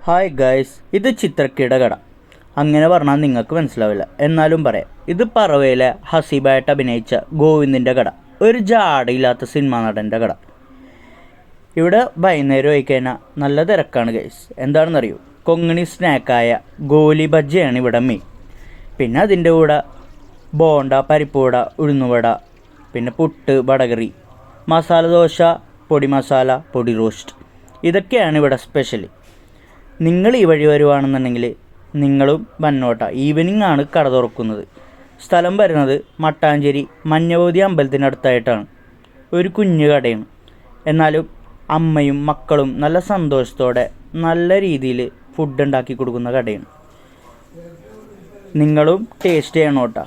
Hi guys, ഇത് ചിത്രക്കയുടെ കട. അങ്ങനെ പറഞ്ഞാൽ നിങ്ങൾക്ക് മനസ്സിലാവില്ല, എന്നാലും പറയാം. ഇത് പറവയിലെ ഹസീബായിട്ട് അഭിനയിച്ച ഗോവിന്ദിൻ്റെ കട, ഒരു ജാടയില്ലാത്ത സിനിമാ നടൻ്റെ കട. ഇവിടെ വൈകുന്നേരം ആയിക്കഴിഞ്ഞാൽ നല്ല തിരക്കാണ് ഗൈസ്. എന്താണെന്നറിയൂ, കൊങ്ങിണി സ്നാക്കായ ഗോലി ബജ്ജിയാണ് ഇവിടെ മെയിൻ. പിന്നെ അതിൻ്റെ കൂടെ ബോണ്ട, പരിപ്പുവട, ഉഴുന്നുവട, പിന്നെ പുട്ട്, വടകറി, മസാല ദോശ, പൊടി മസാല, പൊടി റോസ്റ്റ്, ഇതൊക്കെയാണ് ഇവിടെ സ്പെഷ്യൽ. നിങ്ങൾ ഈ വഴി വരുവാണെന്നുണ്ടെങ്കിൽ നിങ്ങളും വന്നോട്ട. ഈവനിങ് ആണ് കട തുറക്കുന്നത്. സ്ഥലം വരുന്നത് മട്ടാഞ്ചേരി മഞ്ഞവതി അമ്പലത്തിനടുത്തായിട്ടാണ്. ഒരു കുഞ്ഞു കടയാണ്, എന്നാലും അമ്മയും മക്കളും നല്ല സന്തോഷത്തോടെ നല്ല രീതിയിൽ ഫുഡ് ഉണ്ടാക്കി കൊടുക്കുന്ന കടയാണ്. നിങ്ങളും ടേസ്റ്റ് ചെയ്യണോട്ടാ.